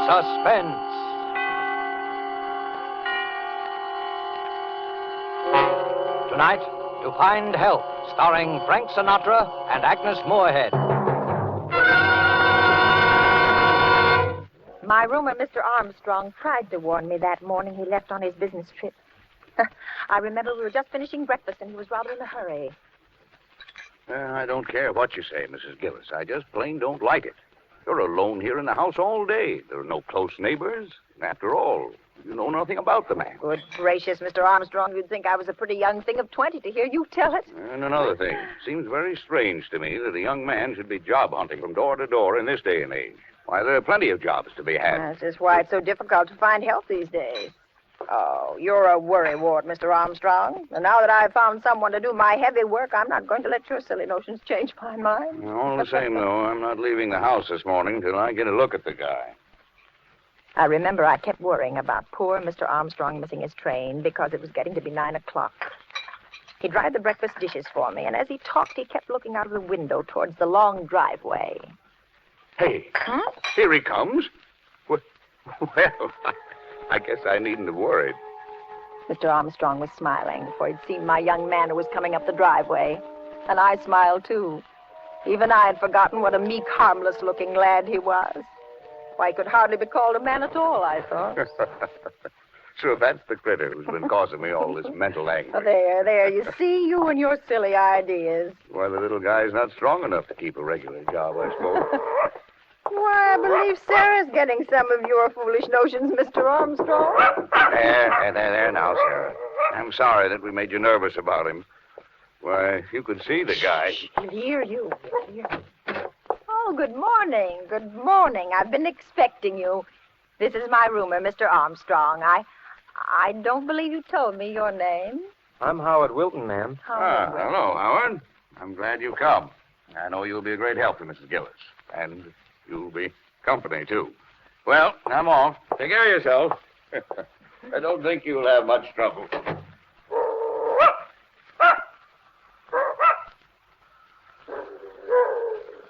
Suspense. Tonight, To Find Help, starring Frank Sinatra and Agnes Moorehead. My roomer, Mr. Armstrong, tried to warn me that morning he left on his business trip. I remember we were just finishing breakfast and he was rather in a hurry. I don't care what you say, Mrs. Gillis. I just plain don't like it. You're alone here in the house all day. There are no close neighbors. And after all, you know nothing about the man. Good gracious, Mr. Armstrong, you'd think I was a pretty young thing of 20 to hear you tell it. And another thing. Seems very strange to me that a young man should be job hunting from door to door in this day and age. Why, there are plenty of jobs to be had. This is why it's so difficult to find help these days. Oh, you're a worrywart, Mr. Armstrong. And now that I've found someone to do my heavy work, I'm not going to let your silly notions change my mind. All the same, though, I'm not leaving the house this morning till I get a look at the guy. I remember I kept worrying about poor Mr. Armstrong missing his train because it was getting to be 9 o'clock. He dried the breakfast dishes for me, and as he talked, he kept looking out of the window towards the long driveway. Hey, here he comes. Well, I guess I needn't have worried. Mr. Armstrong was smiling, for he'd seen my young man who was coming up the driveway. And I smiled, too. Even I had forgotten what a meek, harmless-looking lad he was. Why, he could hardly be called a man at all, I thought. So that's the critter who's been causing me all this mental anguish. There, you see, you and your silly ideas. Well, the little guy's not strong enough to keep a regular job, I suppose. Why, I believe Sarah's getting some of your foolish notions, Mr. Armstrong. There now, Sarah. I'm sorry that we made you nervous about him. Why, if you could see the guy. He'll hear you. Oh, good morning. Good morning. I've been expecting you. This is my roomer, Mr. Armstrong. I don't believe you told me your name. I'm Howard Wilton, ma'am. Hello, Howard. I'm glad you come. I know you'll be a great help to Mrs. Gillis. And you'll be company, too. Well, I'm off. Take care of yourself. I don't think you'll have much trouble.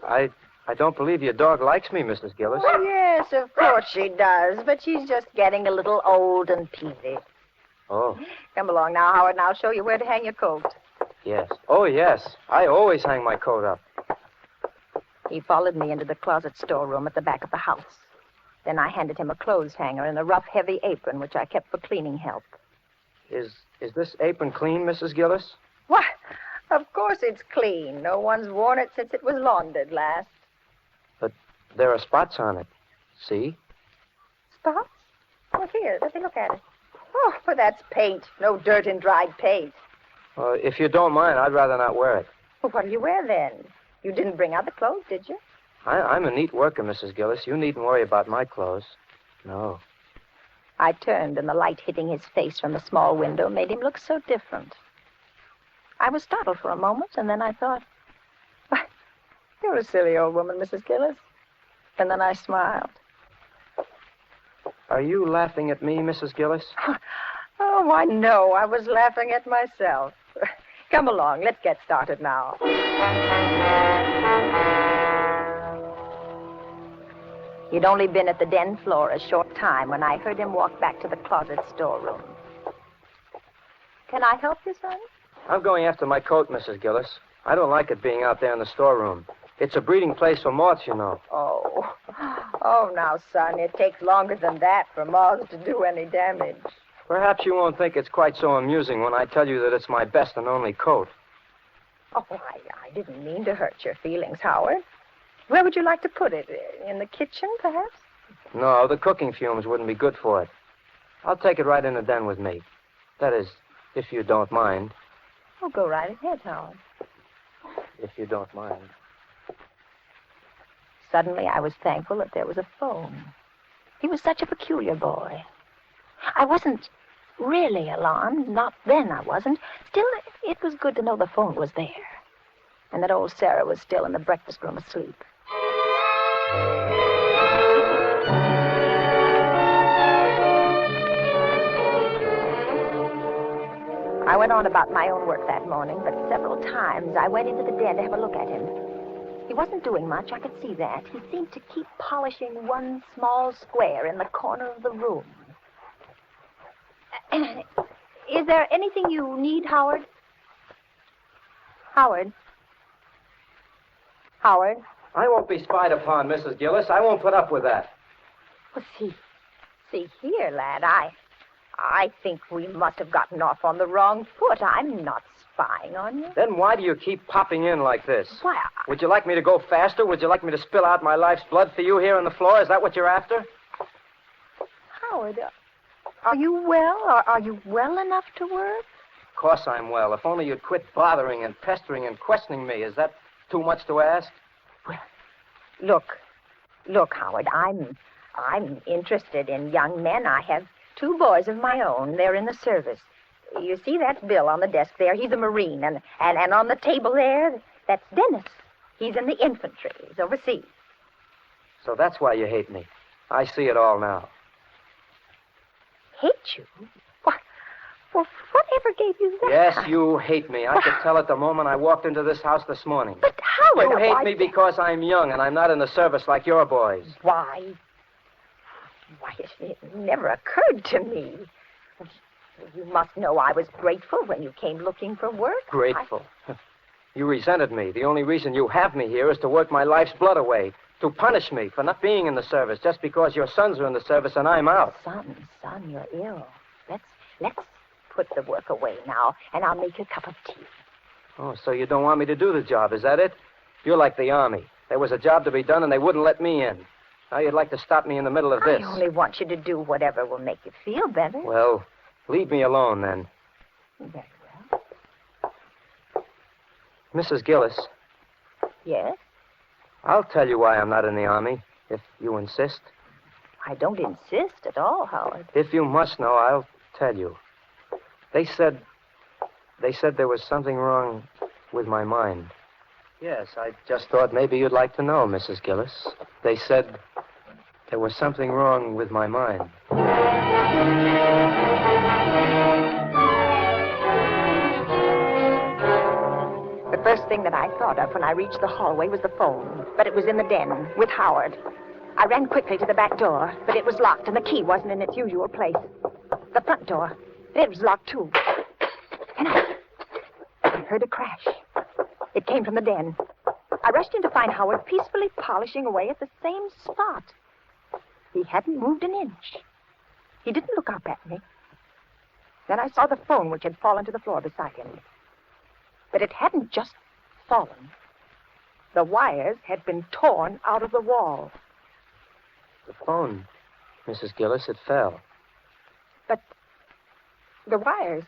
I don't believe your dog likes me, Mrs. Gillis. Yes, of course she does, but she's just getting a little old and peevy. Oh, Come along now, Howard, and I'll show you where to hang your coat. yes. Oh, yes. I always hang my coat up. He followed me into the closet storeroom at the back of the house. Then I handed him a clothes hanger and a rough, heavy apron, which I kept for cleaning help. Is this apron clean, Mrs. Gillis? Why, of course it's clean. No one's worn it since it was laundered last. But there are spots on it. See? Spots? Oh, here, let me look at it. Oh, but that's paint. No dirt and dried paint. If you don't mind, I'd rather not wear it. Well, what do you wear then? You didn't bring out the clothes, did you? I'm a neat worker, Mrs. Gillis. You needn't worry about my clothes. No. I turned, and the light hitting his face from the small window made him look so different. I was startled for a moment, and then I thought, why, you're a silly old woman, Mrs. Gillis. And then I smiled. Are you laughing at me, Mrs. Gillis? Oh, why, no. I was laughing at myself. Come along. Let's get started now. He'd only been at the den floor a short time when I heard him walk back to the closet storeroom. Can I help you, son? I'm going after my coat, Mrs. Gillis. I don't like it being out there in the storeroom. It's a breeding place for moths, you know. Oh, now, son, it takes longer than that for moths to do any damage. Perhaps you won't think it's quite so amusing when I tell you that it's my best and only coat. Oh, I didn't mean to hurt your feelings, Howard. Where would you like to put it? In the kitchen, perhaps? No, the cooking fumes wouldn't be good for it. I'll take it right in the den with me. That is, if you don't mind. Oh, go right ahead, Howard. If you don't mind. Suddenly, I was thankful that there was a phone. He was such a peculiar boy. I wasn't really alarmed. Not then, I wasn't. Still, it was good to know the phone was there. And that old Sarah was still in the breakfast room asleep. I went on about my own work that morning, but several times I went into the den to have a look at him. He wasn't doing much, I could see that. He seemed to keep polishing one small square in the corner of the room. Is there anything you need, Howard? Howard? Howard? I won't be spied upon, Mrs. Gillis. I won't put up with that. Well, see here, lad. I think we must have gotten off on the wrong foot. I'm not spying on you. Then why do you keep popping in like this? Why, Would you like me to go faster? Would you like me to spill out my life's blood for you here on the floor? Is that what you're after? Howard, are you well? Are you well enough to work? Of course I'm well. If only you'd quit bothering and pestering and questioning me. Is that too much to ask? Well, look, Howard, I'm interested in young men. I have 2 boys of my own. They're in the service. You see that Bill on the desk there? He's a Marine. And on the table there, that's Dennis. He's in the infantry. He's overseas. So that's why you hate me. I see it all now. Hate you? What? Well, whatever gave you that? Yes, you hate me. I could tell it the moment I walked into this house this morning. But Howard, You hate why- me because I'm young and I'm not in the service like your boys. Why, it never occurred to me. You must know I was grateful when you came looking for work. Grateful. You resented me. The only reason you have me here is to work my life's blood away, to punish me for not being in the service just because your sons are in the service and I'm out. Son, you're ill. Let's put the work away now, and I'll make you a cup of tea. Oh, so you don't want me to do the job, is that it? You're like the Army. There was a job to be done and they wouldn't let me in. Now you'd like to stop me in the middle of this. I only want you to do whatever will make you feel better. Well, leave me alone then. Very well. Mrs. Gillis, Yes? I'll tell you why I'm not in the Army, if you insist. I don't insist at all, Howard. If you must know, I'll tell you. They said there was something wrong with my mind. Yes, I just thought maybe you'd like to know, Mrs. Gillis. They said there was something wrong with my mind. The first thing that I thought of when I reached the hallway was the phone, but it was in the den with Howard. I ran quickly to the back door, but it was locked and the key wasn't in its usual place. The front door, it was locked too. And I heard a crash. It came from the den. I rushed in to find Howard peacefully polishing away at the same spot. He hadn't moved an inch. He didn't look up at me. Then I saw the phone which had fallen to the floor beside him. But it hadn't just fallen. The wires had been torn out of the wall. The phone, Mrs. Gillis, it fell. But the wires,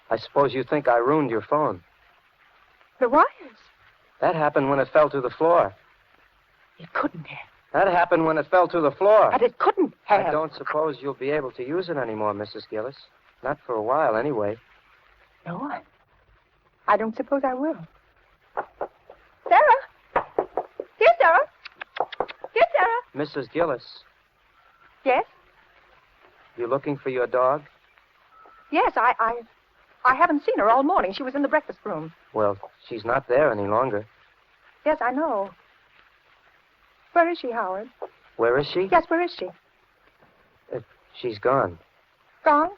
I suppose you think I ruined your phone. the wires, That happened when it fell to the floor. it couldn't have. That happened when it fell to the floor. But it couldn't have. I don't suppose you'll be able to use it anymore, Mrs. Gillis. Not for a while, anyway. No, I don't suppose I will. Sarah! Here, Sarah! Here, Sarah! Mrs. Gillis, Yes? you looking for your dog? Yes, I haven't seen her all morning. She was in the breakfast room. Well, she's not there any longer. Yes, I know. Where is she, Howard? Where is she? Yes, where is she? She's gone. Gone?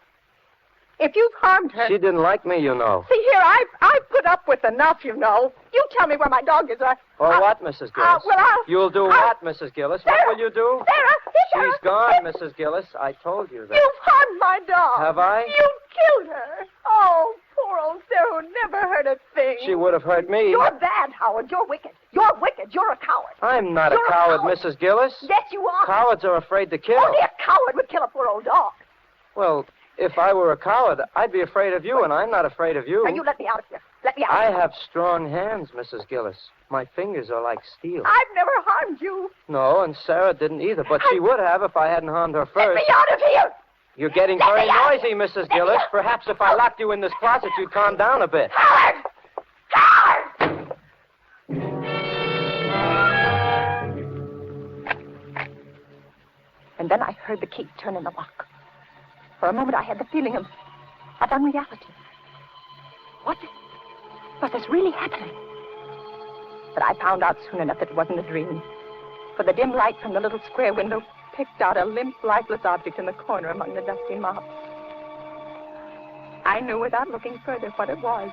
If you've harmed her... She didn't like me, you know. See here, I've put up with enough, you know. You tell me where my dog is. Or what, Mrs. Gillis? I'll... You'll do what, Mrs. Gillis? Sarah! What will you do? Sarah! Sarah! She's gone, Mrs. Gillis. I told you that. You've harmed my dog. Have I? You killed her. Oh, poor old Sarah who never heard a thing. She would have hurt me. You're bad, Howard. You're wicked. You're wicked. You're a coward. I'm not You're a coward, coward. Mrs. Gillis. Yes, you are. Cowards are afraid to kill. Only a coward would kill a poor old dog. Well, if I were a coward, I'd be afraid of you, and I'm not afraid of you. Now, you let me out of here. Let me out. I have strong hands, Mrs. Gillis. My fingers are like steel. I've never harmed you. No, and Sarah didn't either, but she would have if I hadn't harmed her Let first. me out of here. You're getting Let very me out. noisy, Mrs. Gillis. Perhaps if I locked you in this closet, you'd calm down a bit. Coward! Coward! And then I heard the key turn in the lock. For a moment, I had the feeling of unreality. What was really happening? But I found out soon enough that it wasn't a dream. For the dim light from the little square window picked out a limp, lifeless object in the corner among the dusty mops. I knew without looking further what it was.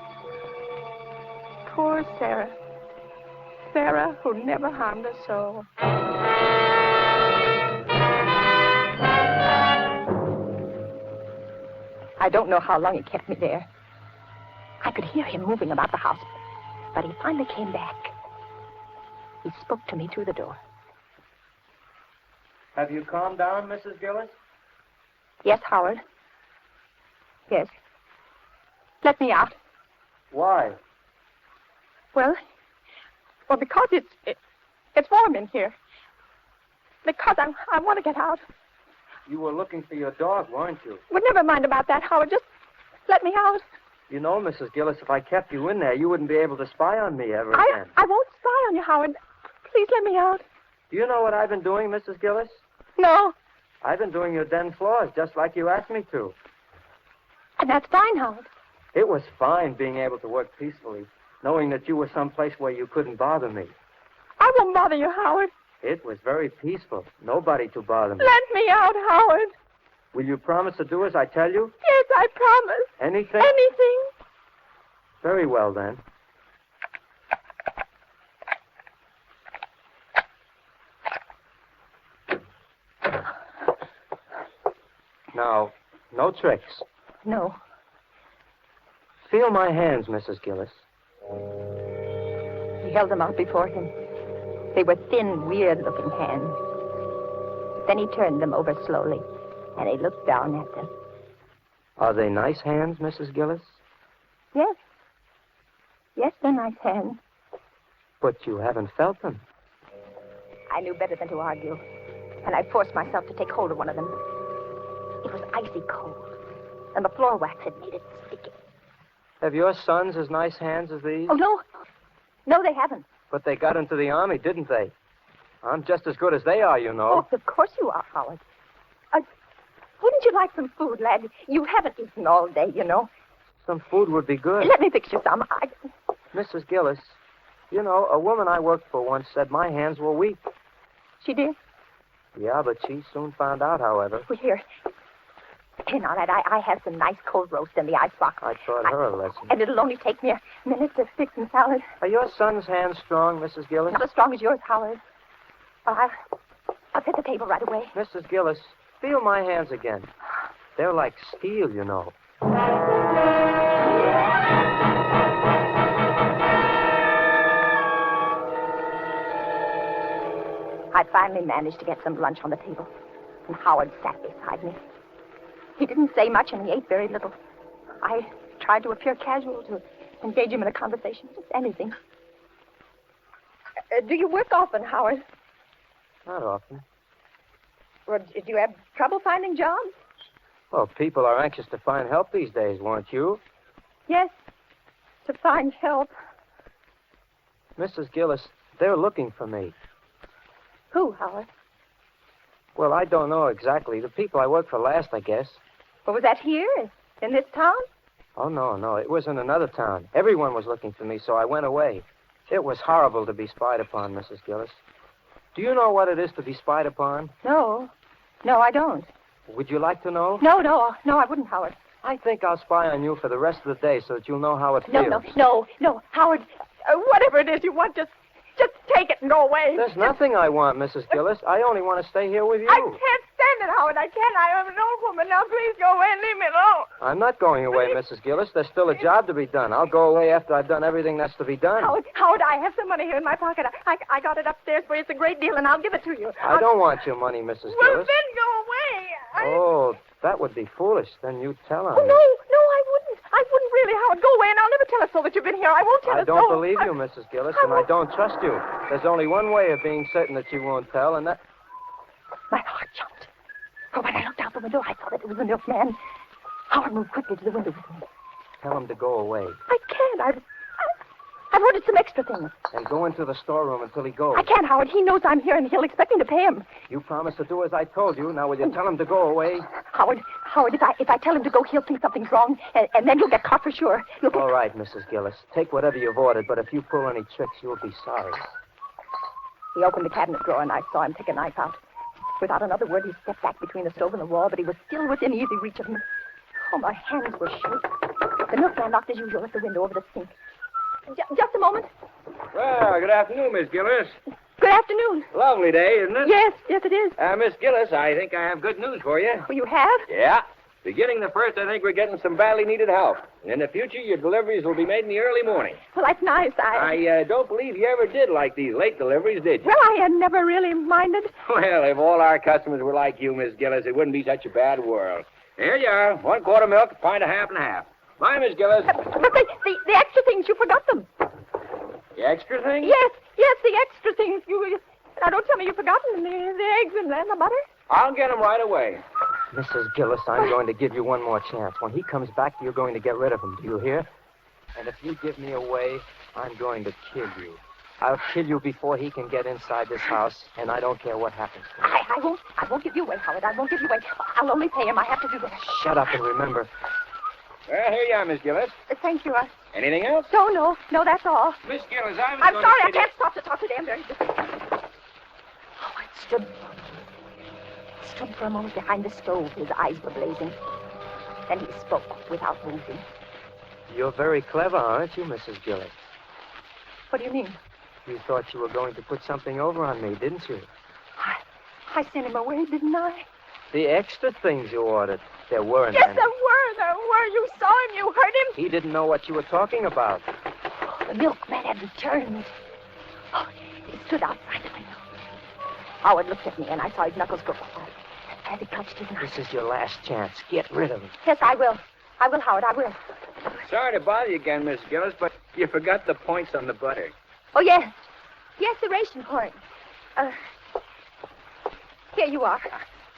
Poor Sarah. Sarah, who never harmed a soul. I don't know how long he kept me there. I could hear him moving about the house, but he finally came back. He spoke to me through the door. Have you calmed down, Mrs. Gillis? Yes, Howard. Yes. Let me out. Why? Well, because it's warm in here. Because I want to get out. You were looking for your dog, weren't you? Well, never mind about that, Howard. Just let me out. You know, Mrs. Gillis, if I kept you in there, you wouldn't be able to spy on me ever again. I won't spy on you, Howard. Please let me out. Do you know what I've been doing, Mrs. Gillis? No. I've been doing your den floors, just like you asked me to. And that's fine, Howard. It was fine being able to work peacefully, knowing that you were someplace where you couldn't bother me. I won't bother you, Howard. It was very peaceful. Nobody to bother me. Let me out, Howard. Will you promise to do as I tell you? Yes, I promise. Anything? Anything. Very well, then. Now, no tricks. No. Feel my hands, Mrs. Gillis. He held them out before him. They were thin, weird-looking hands. Then he turned them over slowly, and he looked down at them. Are they nice hands, Mrs. Gillis? Yes. Yes, they're nice hands. But you haven't felt them. I knew better than to argue, and I forced myself to take hold of one of them. It was icy cold, and the floor wax had made it sticky. Have your sons as nice hands as these? Oh, no. No, they haven't. But they got into the Army, didn't they? I'm just as good as they are, you know. Oh, of course you are, Howard. Wouldn't you like some food, lad? You haven't eaten all day, you know. Some food would be good. Let me fix you some. Mrs. Gillis, you know, a woman I worked for once said my hands were weak. She did? Yeah, but she soon found out, however. Well, here. Here now, lad, I have some nice cold roast in the icebox. I taught her a lesson. And it'll only take me a minute to fix some salad. Are your son's hands strong, Mrs. Gillis? Not as strong as yours, Howard. Well, I'll set the table right away. Mrs. Gillis, feel my hands again. They're like steel, you know. I finally managed to get some lunch on the table, and Howard sat beside me. He didn't say much, and he ate very little. I tried to appear casual, to engage him in a conversation, just anything. Do you work often, Howard? Not often. Or do you have trouble finding jobs? Well, people are anxious to find help these days, weren't you? Yes, to find help. Mrs. Gillis, they're looking for me. Who, Howard? Well, I don't know exactly. The people I worked for last, I guess. Well, was that here, in this town? Oh, no. It was in another town. Everyone was looking for me, so I went away. It was horrible to be spied upon, Mrs. Gillis. Do you know what it is to be spied upon? No. No, I don't. Would you like to know? No, I wouldn't, Howard. I think I'll spy on you for the rest of the day so that you'll know how it feels. No, Howard. Whatever it is you want, just take it and go away. There's nothing I want, Mrs. Gillis. I only want to stay here with you. I can't stand it, Howard. I can't. I am an old woman. Now, please go away and leave me alone. I'm not going away, Mrs. Gillis. There's still a job to be done. I'll go away after I've done everything that's to be done. Howard, I have some money here in my pocket. I got it upstairs for you. It's a great deal, and I'll give it to you. I don't want your money, Mrs. Well, Gillis. then go away. Oh, that would be foolish. Then you tell on Oh, me. no, I wouldn't. I wouldn't really, Howard. Go away, and I'll never tell us so that you've been here. I won't tell I us don't so. believe you, Mrs. Gillis, and I don't trust you. There's only one way of being certain that you won't tell, and that... My heart jumped. For when I looked out the window, I saw that it was the milkman. Howard moved quickly to the window with me. Tell him to go away. I can't. I've ordered some extra things. And go into the storeroom until he goes. I can't, Howard. He knows I'm here, and he'll expect me to pay him. You promised to do as I told you. Now, will you tell him to go away? Howard, Howard, if I tell him to go, he'll think something's wrong, and then you'll get caught for sure. You'll get... All right, Mrs. Gillis. Take whatever you've ordered, but if you pull any tricks, you'll be sorry. He opened the cabinet drawer, and I saw him take a knife out. Without another word, he stepped back between the stove and the wall, but he was still within easy reach of me. Oh, my hands were shaking. The milkman knocked as usual at the window over the sink. Just a moment. Well, good afternoon, Miss Gillis. Good afternoon. Lovely day, isn't it? Yes, it is. Miss Gillis, I think I have good news for you. Oh, you have? Yeah. Beginning the 1st, I think we're getting some badly needed help. In the future, your deliveries will be made in the early morning. Well, that's nice. I don't believe you ever did like these late deliveries, did you? Well, I had never really minded. Well, if all our customers were like you, Miss Gillis, it wouldn't be such a bad world. Here you are. 1 quart of milk, a pint of half and half. Bye, Miss Gillis. But the extra things, you forgot them. The extra thing? Yes, the extra things. Now, don't tell me you've forgotten the eggs and the butter. I'll get them right away. Mrs. Gillis, I'm going to give you one more chance. When he comes back, you're going to get rid of him. Do you hear? And if you give me away, I'm going to kill you. I'll kill you before he can get inside this house, and I don't care what happens to him. I won't give you away, Howard. I won't give you away. I'll only pay him. I have to do that. Shut up and remember. Well, here you are, Miss Gillis. Thank you. Anything else? No, that's all. Miss Gillis, I'm sorry, I can't stop to talk to them. Howard stood for a moment behind the stove. His eyes were blazing. Then he spoke without moving. You're very clever, aren't you, Mrs. Gillis? What do you mean? You thought you were going to put something over on me, didn't you? I sent him away, didn't I? The extra things you ordered. There weren't Yes, any. there were. You saw him. You heard him. He didn't know what you were talking about. The milkman had returned. Oh, he stood outside the window. Howard looked at me, and I saw his knuckles go quiet as he clutched his knife. This is your last chance. Get rid of him. Yes, I will. Howard, I will. Sorry to bother you again, Miss Gillis, but you forgot the points on the butter. Oh, yes. Yes, the ration point. Here you are.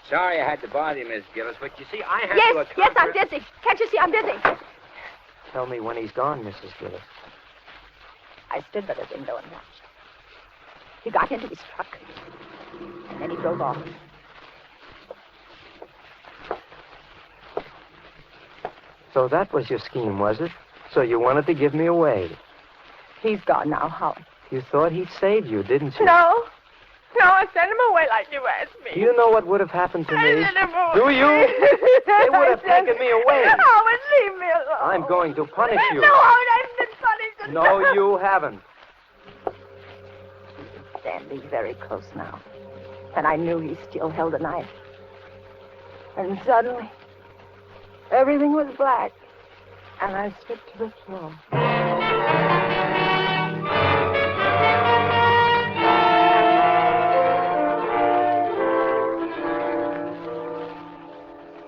Sorry I had to bother you, Miss Gillis, but you see, I have to Yes, account I'm for... busy. Can't you see I'm busy? Tell me when he's gone, Mrs. Gillis. I stood by the window and watched. He got into his truck, and then he drove off. So that was your scheme, was it? So you wanted to give me away. He's gone now, Howard. You thought he'd save you, didn't you? No, I sent him away like you asked me. Do you know what would have happened to I me? sent him away. Do you? They would have taken me away. Howard, leave me alone. I'm going to punish you. No, Howard, I've been punished. No, you haven't. Standing very close now, and I knew he still held a knife. And suddenly, everything was black, and I slipped to the floor.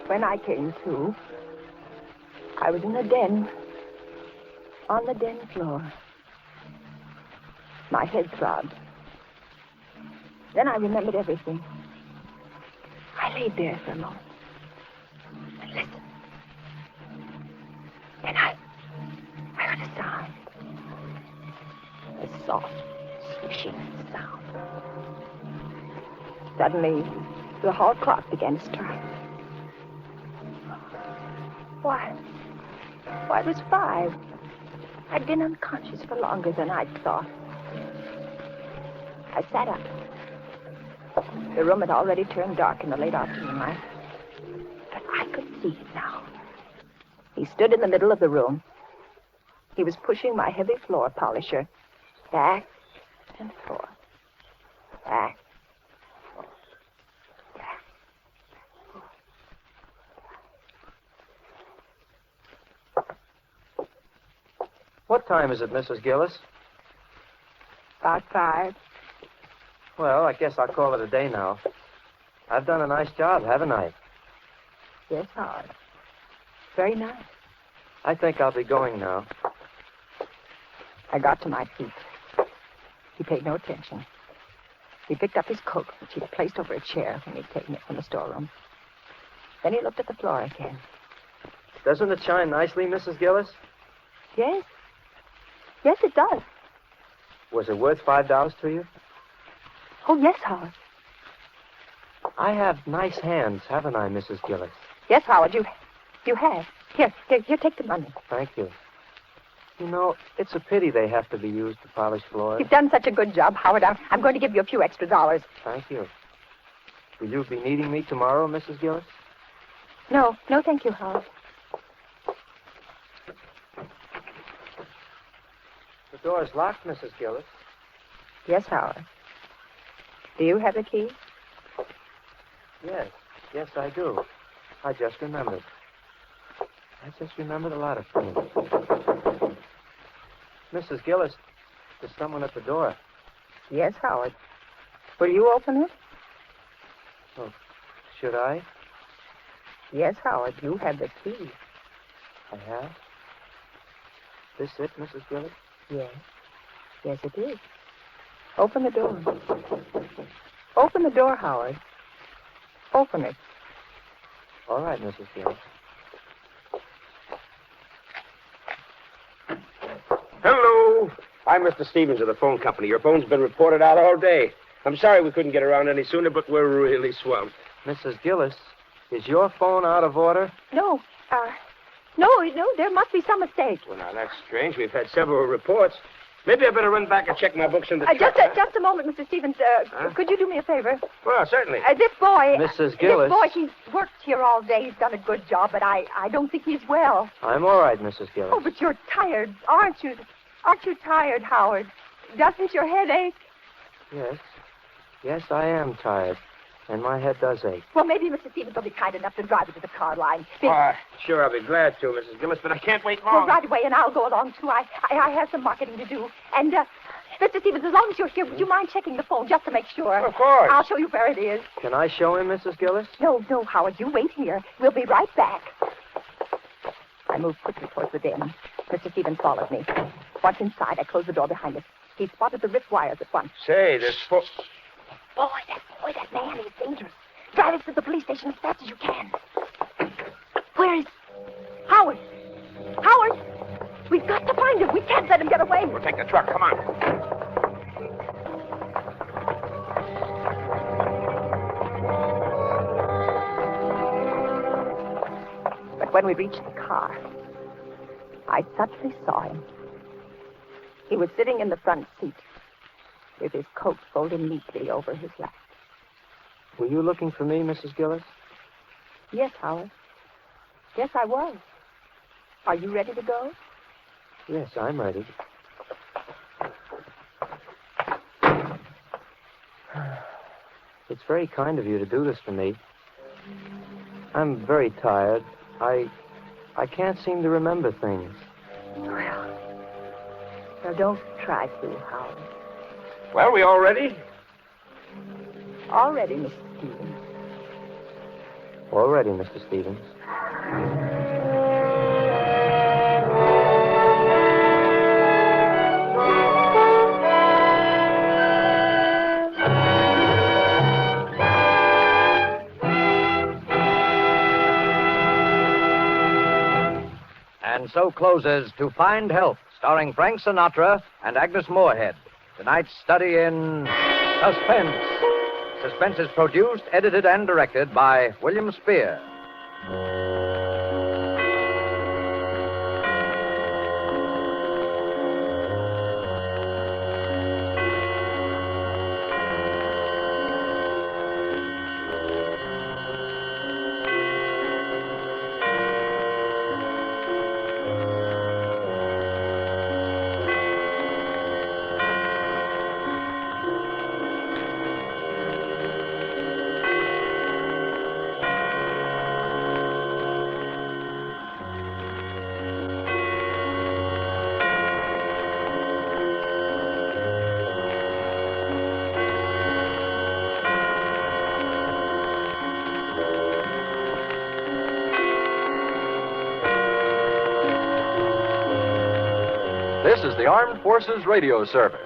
When I came to, I was in a den, on the den floor. My head throbbed. Then I remembered everything. I laid there for a moment and listened. Then I heard a sound. A soft, swishing sound. Suddenly, the hall clock began to strike. Why, it was 5. I'd been unconscious for longer than I'd thought. I sat up. The room had already turned dark in the late afternoon light. But I could see him now. He stood in the middle of the room. He was pushing my heavy floor polisher back and forth. Back. What time is it, Mrs. Gillis? About 5. Well, I guess I'll call it a day now. I've done a nice job, haven't I? Yes, Howard. Very nice. I think I'll be going now. I got to my feet. He paid no attention. He picked up his coat, which he'd placed over a chair when he'd taken it from the storeroom. Then he looked at the floor again. Doesn't it shine nicely, Mrs. Gillis? Yes. Yes, it does. Was it worth $5 to you? Oh, yes, Howard. I have nice hands, haven't I, Mrs. Gillis? Yes, Howard, you have. Here, take the money. Thank you. You know, it's a pity they have to be used to polish floors. You've done such a good job, Howard. I'm going to give you a few extra dollars. Thank you. Will you be needing me tomorrow, Mrs. Gillis? No, thank you, Howard. The door's locked, Mrs. Gillis. Yes, Howard. Do you have the key? Yes, I do. I just remembered. A lot of things. Mrs. Gillis, there's someone at the door. Yes, Howard. Will you open it? Oh, should I? Yes, Howard, you have the key. I have? This it, Mrs. Gillis? Yes. Yes, it is. Open the door. Open the door, Howard. Open it. All right, Mrs. Gillis. Hello. I'm Mr. Stevens of the phone company. Your phone's been reported out all day. I'm sorry we couldn't get around any sooner, but we're really swamped. Mrs. Gillis, is your phone out of order? No, there must be some mistake. Well, now, that's strange. We've had several reports. Maybe I better run back and check my books in the truck. Just a moment, Mr. Stevens. Could you do me a favor? Well, certainly. This boy... Mrs. Gillis. This boy, he's worked here all day. He's done a good job, but I don't think he's well. I'm all right, Mrs. Gillis. Oh, but you're tired, aren't you? Aren't you tired, Howard? Doesn't your head ache? Yes, I am tired. And my head does ache. Well, maybe Mr. Stevens will be kind enough to drive you to the car line. Sure, I'll be glad to, Mrs. Gillis, but I can't wait long. Well, right away, and I'll go along, too. I have some marketing to do. And, Mr. Stevens, as long as you're here, would you mind checking the phone just to make sure? Of course. I'll show you where it is. Can I show him, Mrs. Gillis? No, Howard, you wait here. We'll be right back. I moved quickly towards the den. Mr. Stevens followed me. Once inside, I closed the door behind us. He spotted the wrist wires at once. Say, this Boy, that man is dangerous. Drive us to the police station as fast as you can. Where is... Howard! Howard! We've got to find him. We can't let him get away. We'll take the truck. Come on. But when we reached the car, I suddenly saw him. He was sitting in the front seat with his coat folded neatly over his lap. Were you looking for me, Mrs. Gillis? Yes, Howard. Yes, I was. Are you ready to go? Yes, I'm ready. It's very kind of you to do this for me. I'm very tired. I can't seem to remember things. Well, don't try to, Howard. Well, we all ready? All ready, Mr. Stevens. All ready, Mr. Stevens. And so closes To Find Help, starring Frank Sinatra and Agnes Moorehead. Tonight's study in suspense. Suspense is produced, edited, and directed by William Spear. This is the Armed Forces Radio Service.